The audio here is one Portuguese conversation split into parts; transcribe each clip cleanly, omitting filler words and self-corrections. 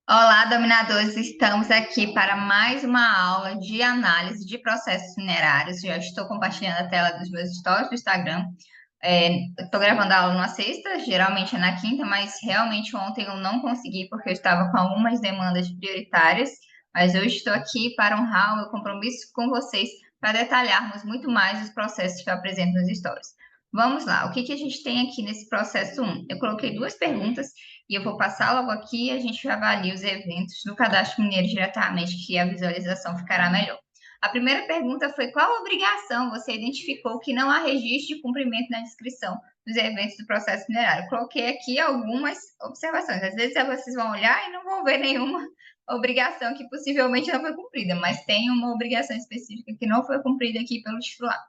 Olá, dominadores! Estamos aqui para mais uma aula de análise de processos minerários. Já estou compartilhando a tela dos meus stories do Instagram. Estou gravando a aula na sexta, geralmente é na quinta, mas realmente ontem eu não consegui porque eu estava com algumas demandas prioritárias. Mas eu estou aqui para honrar o meu compromisso com vocês para detalharmos muito mais os processos que eu apresento nos stories. Vamos lá, o que a gente tem aqui nesse processo 1? Eu coloquei duas perguntas e eu vou passar logo aqui e a gente avalia os eventos do Cadastro Mineiro diretamente, que a visualização ficará melhor. A primeira pergunta foi: qual obrigação você identificou que não há registro de cumprimento na descrição dos eventos do processo minerário? Eu coloquei aqui algumas observações. Às vezes vocês vão olhar e não vão ver nenhuma obrigação que possivelmente não foi cumprida, mas tem uma obrigação específica que não foi cumprida aqui pelo titular.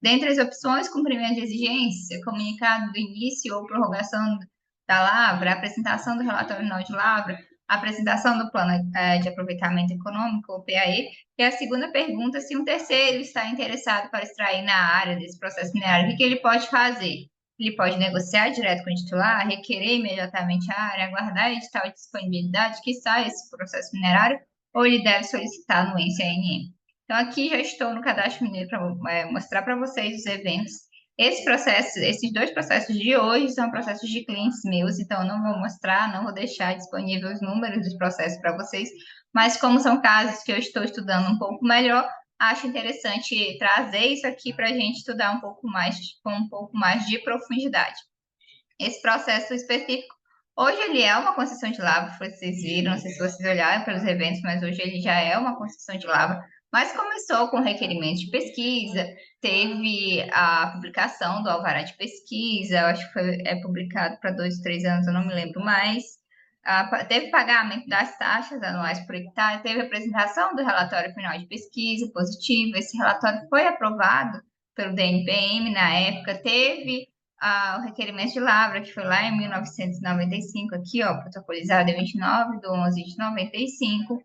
Dentre as opções, cumprimento de exigência, comunicado do início ou prorrogação da lavra, apresentação do relatório final de lavra, apresentação do plano de aproveitamento econômico, ou PAE, e a segunda pergunta, se um terceiro está interessado para extrair na área desse processo minerário, o que ele pode fazer? Ele pode negociar direto com o titular, requerer imediatamente a área, aguardar edital de disponibilidade que saia esse processo minerário, ou ele deve solicitar a anuência ANM. Então, aqui já estou no Cadastro Mineiro para mostrar para vocês os eventos. Esse processo, esses dois processos de hoje são processos de clientes meus, então eu não vou mostrar, não vou deixar disponível os números dos processos para vocês, mas como são casos que eu estou estudando um pouco melhor, acho interessante trazer isso aqui para a gente estudar um pouco mais, com um pouco mais de profundidade. Esse processo específico, hoje ele é uma concessão de lavra, vocês viram, não sei se vocês olharam pelos eventos, mas hoje ele já é uma concessão de lavra, mas começou com requerimento de pesquisa, teve a publicação do alvará de pesquisa, eu acho que é publicado para 2, 3 anos, eu não me lembro mais. Teve pagamento das taxas anuais por hectare, teve apresentação do relatório final de pesquisa positivo, esse relatório foi aprovado pelo DNPM na época, teve o requerimento de lavra, que foi lá em 1995, aqui, ó, protocolizado em 29/11 de 95.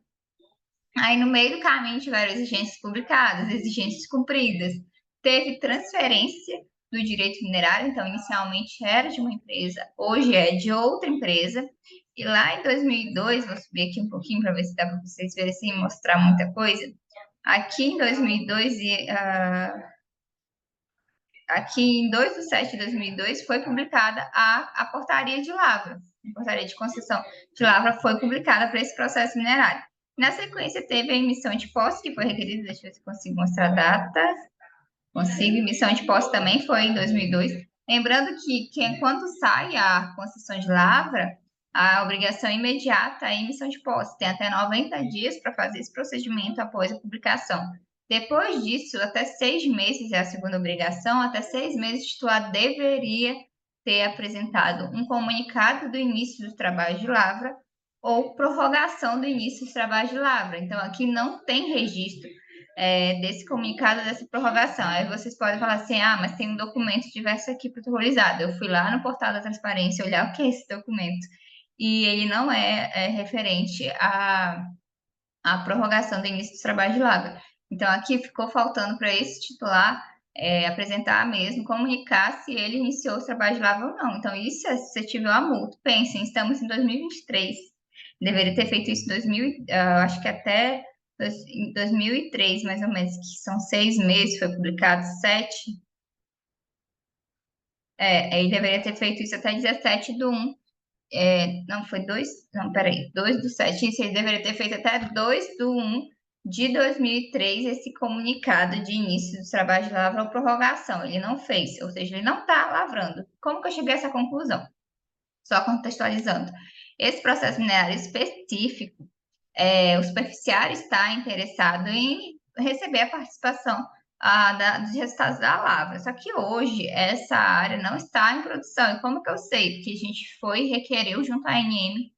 Aí, no meio do caminho, tiveram exigências publicadas, exigências cumpridas. Teve transferência do direito minerário, então, inicialmente era de uma empresa, hoje é de outra empresa. E lá em 2002, vou subir aqui um pouquinho para ver se dá para vocês verem sem mostrar muita coisa. Aqui em 2002, aqui em 2/7/2002 foi publicada a portaria de lavra. A portaria de concessão de lavra foi publicada para esse processo minerário. Na sequência, teve a emissão de posse, que foi requerida, deixa eu ver se consigo mostrar a data. Consigo, emissão de posse também foi em 2002. Lembrando que enquanto sai a concessão de lavra, a obrigação imediata é a emissão de posse. Tem até 90 dias para fazer esse procedimento após a publicação. Depois disso, até 6 meses é a segunda obrigação, até 6 meses o titular deveria ter apresentado um comunicado do início dos trabalhos de lavra ou prorrogação do início dos trabalhos de lavra. Então, aqui não tem registro desse comunicado, dessa prorrogação. Aí vocês podem falar assim, mas tem um documento diverso aqui protocolizado. Eu fui lá no portal da transparência olhar o que é esse documento. E ele não é referente à prorrogação do início do trabalho de lavra. Então, aqui ficou faltando para esse titular apresentar mesmo, comunicar se ele iniciou o trabalho de lavra ou não. Então, isso é suscetível a multa. Pensem, estamos em 2023. Deveria ter feito isso em 2000, acho que até em 2003, mais ou menos, que são 6 meses, foi publicado 7. Ele deveria ter feito isso até 17/1. Não, foi 2, não, peraí, 2/7, isso ele deveria ter feito até 2/1 de 2003, esse comunicado de início do trabalho de lavra ou prorrogação. Ele não fez, ou seja, ele não está lavrando. Como que eu cheguei a essa conclusão? Só contextualizando. Esse processo minerário específico, o superficiário está interessado em receber a participação dos resultados da lavra. Só que hoje essa área não está em produção. E como que eu sei? Porque a gente foi e requereu junto à ANM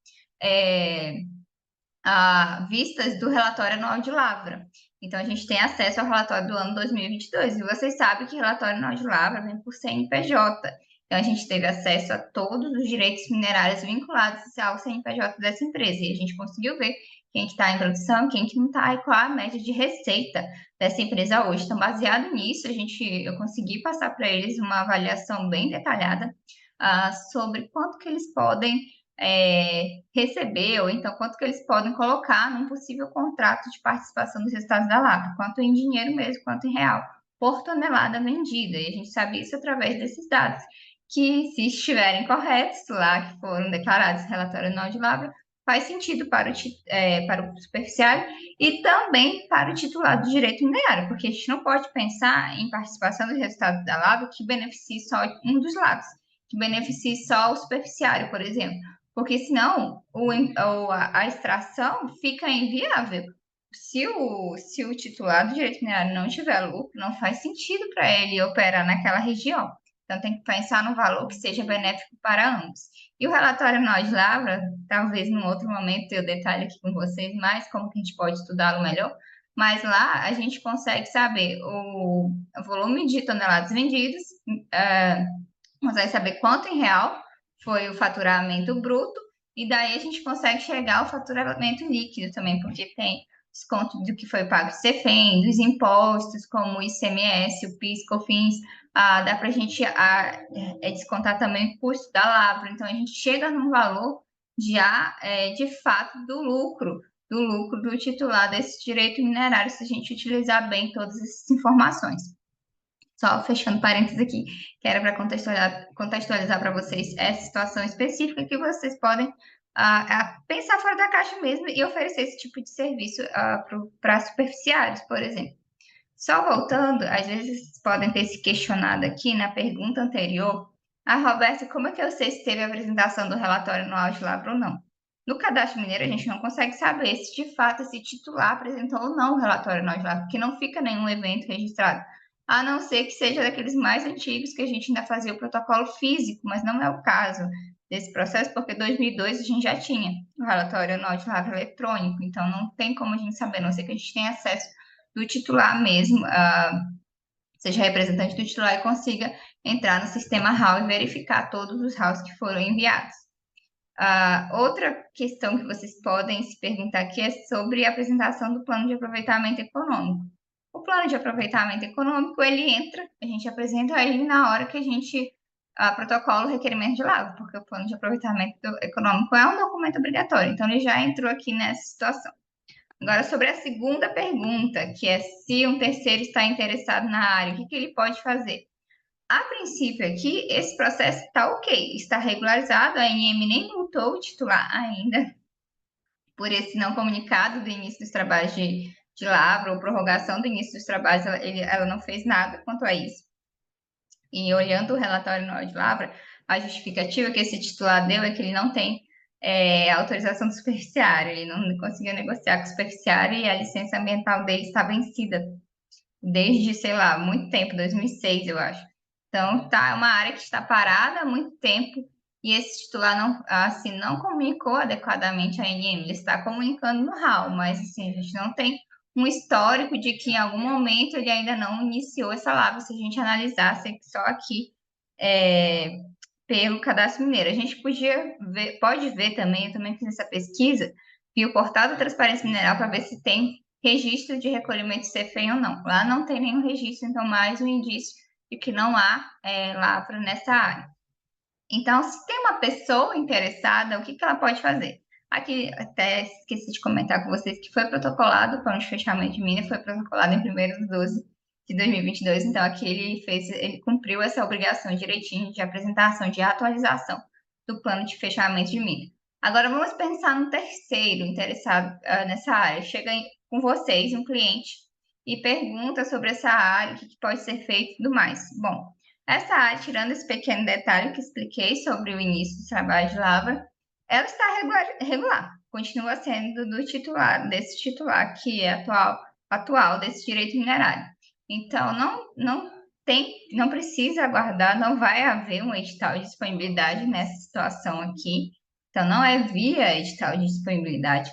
vistas do relatório anual de lavra. Então, a gente tem acesso ao relatório do ano 2022. E vocês sabem que relatório anual de lavra vem por CNPJ. Então, a gente teve acesso a todos os direitos minerários vinculados ao CNPJ dessa empresa. E a gente conseguiu ver quem que está em produção, quem que não está, e qual a média de receita dessa empresa hoje. Então, baseado nisso, eu consegui passar para eles uma avaliação bem detalhada sobre quanto que eles podem receber, ou então quanto que eles podem colocar num possível contrato de participação dos resultados da lavra, quanto em dinheiro mesmo, quanto em real, por tonelada vendida. E a gente sabe isso através desses dados, que se estiverem corretos lá, que foram declarados no relatório anual de lavra, faz sentido para o superficiário e também para o titular do direito minerário, porque a gente não pode pensar em participação dos resultados da lavra que beneficie só um dos lados, que beneficie só o superficiário, por exemplo, porque senão a extração fica inviável. Se o titular do direito minerário não tiver lucro, não faz sentido para ele operar naquela região. Então, tem que pensar no valor que seja benéfico para ambos. E o relatório anual de lavra, talvez num outro momento eu detalhe aqui com vocês mais como que a gente pode estudá-lo melhor, mas lá a gente consegue saber o volume de toneladas vendidas, consegue saber quanto em real foi o faturamento bruto, e daí a gente consegue chegar ao faturamento líquido também, porque tem desconto do que foi pago de CEFEM, dos impostos, como o ICMS, o PIS, COFINS, dá para a gente descontar também o custo da lavra. Então, a gente chega num valor já, de fato, do lucro do titular desse direito minerário, se a gente utilizar bem todas essas informações. Só fechando parênteses aqui, que era para contextualizar para vocês essa situação específica que vocês podem pensar fora da caixa mesmo e oferecer esse tipo de serviço para superficiários, por exemplo. Só voltando, às vezes podem ter se questionado aqui na pergunta anterior, Roberta, como é que eu sei se teve a apresentação do relatório anual de lavra ou não? No cadastro mineiro, a gente não consegue saber se de fato esse titular apresentou ou não o relatório anual de lavra, porque não fica nenhum evento registrado, a não ser que seja daqueles mais antigos que a gente ainda fazia o protocolo físico, mas não é o caso desse processo, porque em 2002 a gente já tinha o relatório anual de lavra eletrônico, então não tem como a gente saber, a não ser que a gente tenha acesso do titular mesmo, seja representante do titular e consiga entrar no sistema RAW e verificar todos os RAWs que foram enviados. Outra questão que vocês podem se perguntar aqui é sobre a apresentação do plano de aproveitamento econômico. O plano de aproveitamento econômico, ele entra, a gente apresenta ele na hora que a gente protocola o requerimento de lavra, porque o plano de aproveitamento econômico é um documento obrigatório, então ele já entrou aqui nessa situação. Agora, sobre a segunda pergunta, que é se um terceiro está interessado na área, o que ele pode fazer? A princípio aqui, esse processo está ok, está regularizado, a ANM nem multou o titular ainda por esse não comunicado do início dos trabalhos de lavra ou prorrogação do início dos trabalhos, ela não fez nada quanto a isso. E olhando o relatório anual de lavra, a justificativa que esse titular deu é que ele não tem autorização do superficiário, ele não conseguiu negociar com o superficiário e a licença ambiental dele está vencida desde, sei lá, muito tempo, 2006, eu acho. Então, é uma área que está parada há muito tempo e esse titular não, assim, não comunicou adequadamente a ANM, ele está comunicando no RAW, mas assim, a gente não tem um histórico de que em algum momento ele ainda não iniciou essa lavra, se a gente analisasse só aqui pelo Cadastro Mineiro. A gente pode ver também, eu também fiz essa pesquisa, vi o portal da Transparência Mineral para ver se tem registro de recolhimento de CEFEM ou não. Lá não tem nenhum registro, então mais um indício de que não há lavra nessa área. Então, se tem uma pessoa interessada, o que ela pode fazer? Aqui, até esqueci de comentar com vocês que foi protocolado, o plano de fechamento de mina foi protocolado em 1º de 12 de 2022, então aqui ele cumpriu essa obrigação direitinho de apresentação, de atualização do plano de fechamento de mina. Agora, vamos pensar no terceiro interessado nessa área. Chega com vocês, um cliente, e pergunta sobre essa área, o que pode ser feito e tudo mais. Bom, essa área, tirando esse pequeno detalhe que expliquei sobre o início do trabalho de lavra, ela está regular, continua sendo desse titular que é atual desse direito minerário. Então, não precisa aguardar, não vai haver um edital de disponibilidade nessa situação aqui. Então, não é via edital de disponibilidade.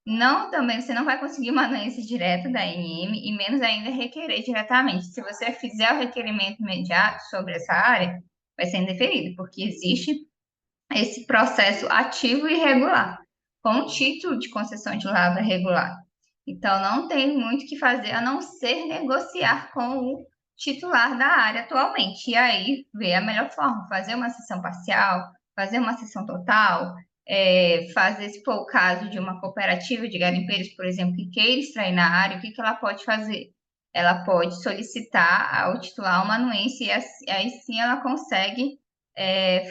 Não, também você não vai conseguir uma anuência direta da ANM e menos ainda requerer diretamente. Se você fizer o requerimento imediato sobre essa área, vai ser indeferido, porque existe esse processo ativo e regular, com o título de concessão de lavra regular. Então, não tem muito o que fazer a não ser negociar com o titular da área atualmente. E aí, ver a melhor forma, fazer uma cessão parcial, fazer uma cessão total, fazer, se for o caso de uma cooperativa de garimpeiros, por exemplo, que queira extrair na área, o que ela pode fazer? Ela pode solicitar ao titular uma anuência e aí sim ela consegue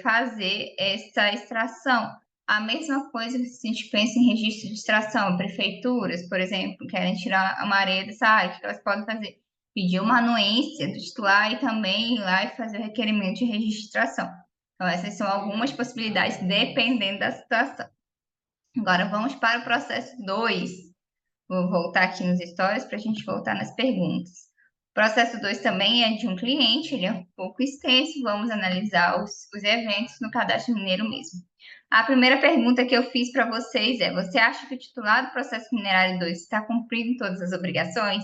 fazer essa extração. A mesma coisa se a gente pensa em registro de extração, prefeituras, por exemplo, querem tirar uma areia dessa área, o que elas podem fazer? Pedir uma anuência do titular e também ir lá e fazer o requerimento de registro de extração. Então, essas são algumas possibilidades, dependendo da situação. Agora, vamos para o processo 2. Vou voltar aqui nos stories para a gente voltar nas perguntas. O processo 2 também é de um cliente, ele é um pouco extenso, vamos analisar os eventos no cadastro mineiro mesmo. A primeira pergunta que eu fiz para vocês é: você acha que o titular do processo minerário 2 está cumprindo todas as obrigações?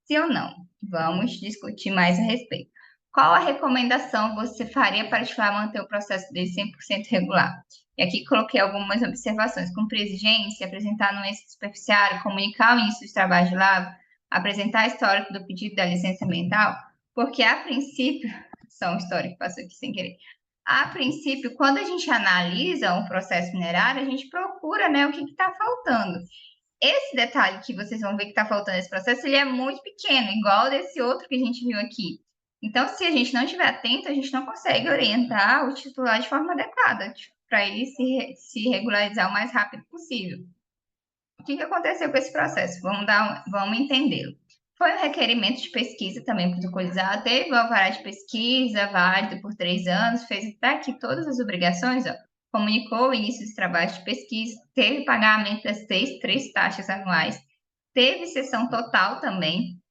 Sim ou não? Vamos discutir mais a respeito. Qual a recomendação você faria para o titular manter o processo dele 100% regular? E aqui coloquei algumas observações. Cumprir exigência, apresentar anuência do superficiário, comunicar o início dos trabalhos de lavra, apresentar histórico do pedido da licença ambiental, porque a princípio, só um histórico passou aqui sem querer. A princípio, quando a gente analisa um processo minerário, a gente procura, né, o que está faltando. Esse detalhe que vocês vão ver que está faltando nesse processo, ele é muito pequeno, igual desse outro que a gente viu aqui. Então, se a gente não estiver atento, a gente não consegue orientar o titular de forma adequada, para ele se regularizar o mais rápido possível. O que aconteceu com esse processo? Vamos entendê-lo. Foi um requerimento de pesquisa também protocolizado, teve o alvará de pesquisa válido por 3 anos, fez até aqui todas as obrigações, ó, comunicou o início dos trabalhos de pesquisa, teve pagamento das três taxas anuais, teve sessão total também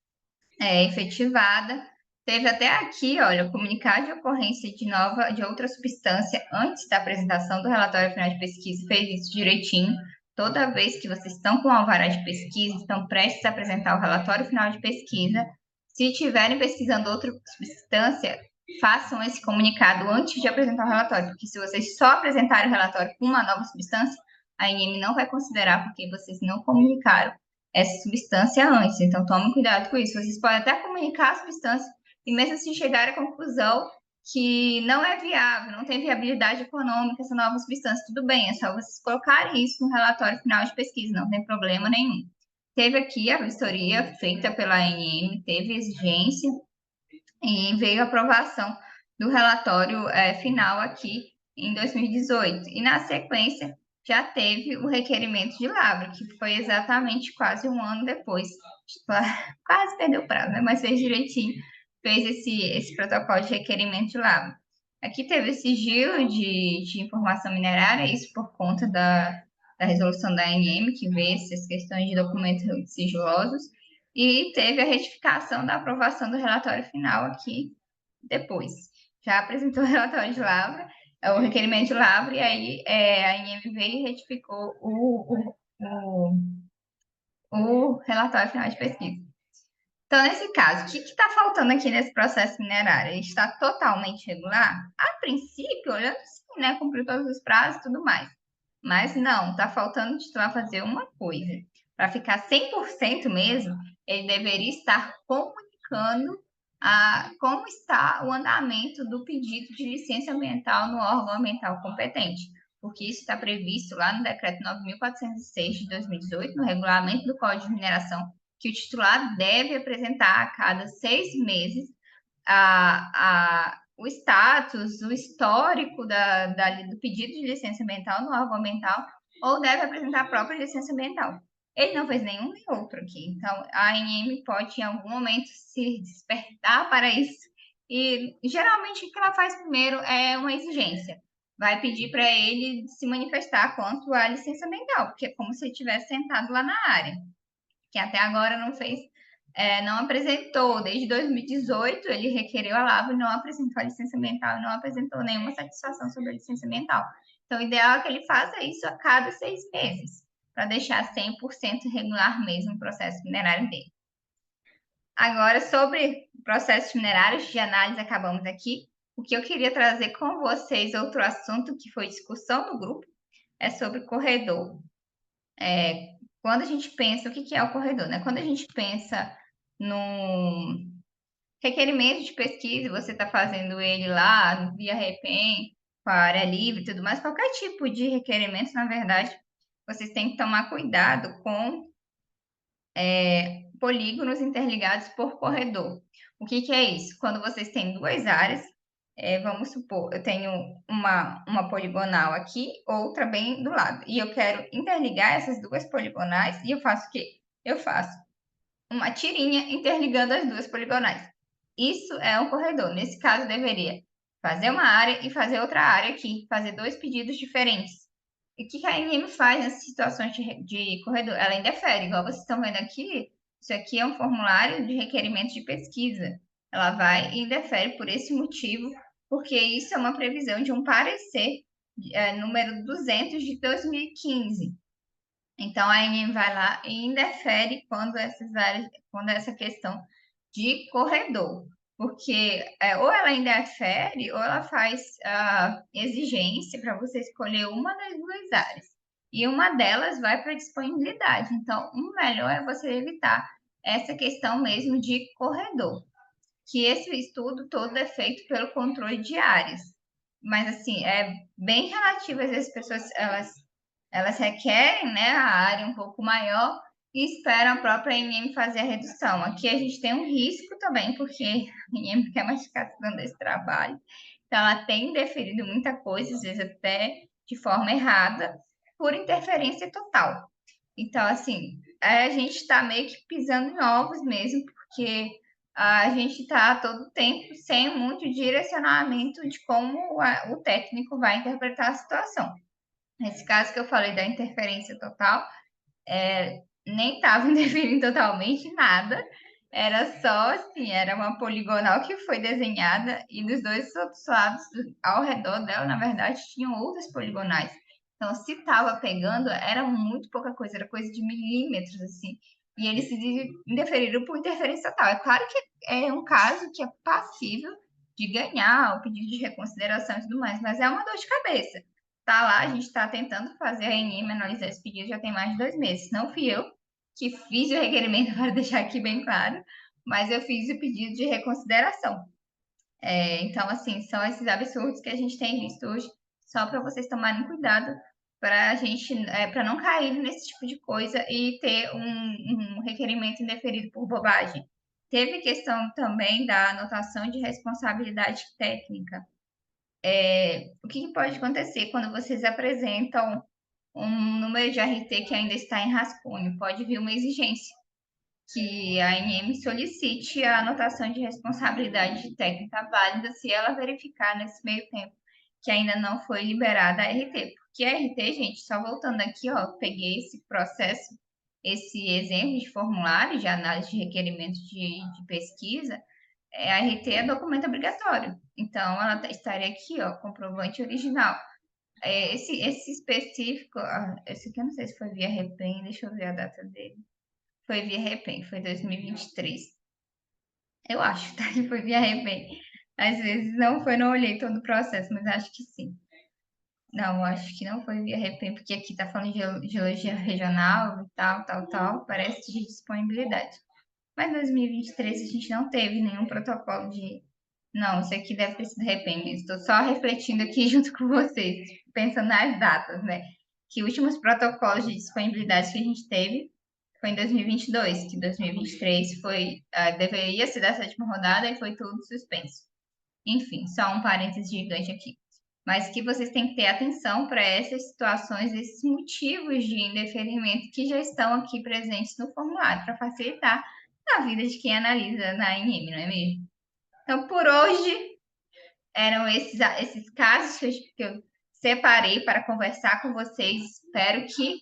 efetivada, teve até aqui, olha, comunicado de ocorrência de outra substância antes da apresentação do relatório final de pesquisa, fez isso direitinho. Toda vez que vocês estão com o alvará de pesquisa, estão prestes a apresentar o relatório final de pesquisa, se estiverem pesquisando outra substância, façam esse comunicado antes de apresentar o relatório, porque se vocês só apresentarem o relatório com uma nova substância, a ANM não vai considerar porque vocês não comunicaram essa substância antes. Então, tomem cuidado com isso. Vocês podem até comunicar a substância e mesmo assim chegar à conclusão que não é viável, não tem viabilidade econômica essa nova substância. Tudo bem, é só vocês colocarem isso no relatório final de pesquisa, não tem problema nenhum. Teve aqui a vistoria feita pela ANM, teve exigência e veio a aprovação do relatório final aqui em 2018. E na sequência já teve o requerimento de lavra, que foi exatamente quase um ano depois. Quase perdeu o prazo, né? Mas fez direitinho, fez esse protocolo de requerimento de lavra. Aqui teve sigilo de informação minerária, isso por conta da resolução da ANM, que vê essas questões de documentos sigilosos, e teve a retificação da aprovação do relatório final aqui depois. Já apresentou o relatório de lavra, o requerimento de lavra, e aí a ANM veio e retificou o relatório final de pesquisa. Então, nesse caso, o que está faltando aqui nesse processo minerário? Ele está totalmente regular? A princípio, olhando assim, né? Cumpriu todos os prazos e tudo mais. Mas não, está faltando o titular fazer uma coisa. Para ficar 100% mesmo, ele deveria estar comunicando como está o andamento do pedido de licença ambiental no órgão ambiental competente, porque isso está previsto lá no Decreto 9.406 de 2018, no Regulamento do Código de Mineração, que o titular deve apresentar a cada 6 meses o status, o histórico do pedido de licença ambiental no órgão ambiental, ou deve apresentar a própria licença ambiental. Ele não fez nenhum nem outro aqui. Então, a ANM pode, em algum momento, se despertar para isso. E, geralmente, o que ela faz primeiro é uma exigência. Vai pedir para ele se manifestar quanto à licença ambiental, porque é como se ele tivesse sentado lá na área, que até agora não fez, não apresentou. Desde 2018, ele requereu a lavra e não apresentou a licença ambiental e não apresentou nenhuma satisfação sobre a licença ambiental. Então, o ideal é que ele faça isso a cada 6 meses, para deixar 100% regular mesmo o processo minerário dele. Agora, sobre processos minerários de análise, acabamos aqui. O que eu queria trazer com vocês, outro assunto que foi discussão no grupo, é sobre corredor. Quando a gente pensa, o que é o corredor, né? Quando a gente pensa num requerimento de pesquisa, você está fazendo ele lá via REPEN, com a área livre e tudo mais, qualquer tipo de requerimento, na verdade, vocês têm que tomar cuidado com polígonos interligados por corredor. O que é isso? Quando vocês têm duas áreas, vamos supor, eu tenho uma poligonal aqui, outra bem do lado, e eu quero interligar essas duas poligonais, e eu faço o quê? Eu faço uma tirinha interligando as duas poligonais. Isso é um corredor. Nesse caso, deveria fazer uma área e fazer outra área aqui, fazer dois pedidos diferentes. E o que a NM faz nessas situações de corredor? Ela indefere, igual vocês estão vendo aqui, isso aqui é um formulário de requerimento de pesquisa. Ela vai e indefere por esse motivo, porque isso é uma previsão de um parecer número 200 de 2015. Então, a ANM vai lá e indefere quando quando essa questão de corredor, porque ou ela indefere ou ela faz a exigência para você escolher uma das duas áreas. E uma delas vai para disponibilidade. Então, o melhor é você evitar essa questão mesmo de corredor, que esse estudo todo é feito pelo controle de áreas. Mas, assim, é bem relativo, às vezes as pessoas, elas requerem, né, a área um pouco maior e esperam a própria INM fazer a redução. Aqui a gente tem um risco também, porque a INM quer mais ficar dando esse trabalho. Então, ela tem deferido muita coisa, às vezes até de forma errada, por interferência total. Então, assim, a gente está meio que pisando em ovos mesmo, porque a gente está todo tempo sem muito direcionamento de como o técnico vai interpretar a situação. Nesse caso que eu falei da interferência total, nem estava interferindo totalmente nada, era só assim, era uma poligonal que foi desenhada e dos dois outros lados, ao redor dela, na verdade, tinham outras poligonais. Então, se estava pegando, era muito pouca coisa, era coisa de milímetros, assim. E eles se indeferiram por interferência total. É claro que é um caso que é passível de ganhar o pedido de reconsideração e tudo mais, mas é uma dor de cabeça. Tá lá, a gente está tentando fazer a ANM analisar esse pedido já tem mais de 2 meses. Não fui eu que fiz o requerimento, para deixar aqui bem claro, mas eu fiz o pedido de reconsideração. Então, assim, são esses absurdos que a gente tem visto hoje, só para vocês tomarem cuidado para a gente, para não cair nesse tipo de coisa e ter um requerimento indeferido por bobagem. Teve questão também da anotação de responsabilidade técnica. O que pode acontecer quando vocês apresentam um número de RT que ainda está em rascunho? Pode vir uma exigência que a ANM solicite a anotação de responsabilidade técnica válida se ela verificar nesse meio tempo que ainda não foi liberada a RT. Porque a RT, gente, só voltando aqui, ó, peguei esse processo, esse exemplo de formulário de análise de requerimento de pesquisa, a RT é documento obrigatório. Então, ela estaria aqui, ó, comprovante original. Esse específico, esse aqui eu não sei se foi via REPEN, deixa eu ver a data dele. Foi via REPEN, foi 2023. Eu acho, tá? Que foi via REPEN. Às vezes não foi, não olhei todo o processo, mas acho que sim. Não, acho que não foi via REPEN, porque aqui tá falando de geologia regional e tal, parece de disponibilidade. Mas em 2023 a gente não teve nenhum protocolo de. Não, isso aqui deve ter sido REPEN. Estou só refletindo aqui junto com vocês, pensando nas datas, né? Que últimos protocolos de disponibilidade que a gente teve foi em 2022, que 2023 foi, deveria ser da sétima rodada e foi tudo suspenso. Enfim, só um parênteses gigante aqui. Mas que vocês têm que ter atenção para essas situações, esses motivos de indeferimento que já estão aqui presentes no formulário, para facilitar a vida de quem analisa na ANM, não é mesmo? Então, por hoje, eram esses casos que eu separei para conversar com vocês. Espero que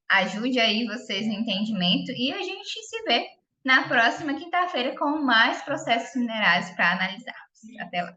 ajude aí vocês no entendimento e a gente se vê na próxima quinta-feira com mais processos minerais para analisar. Até lá.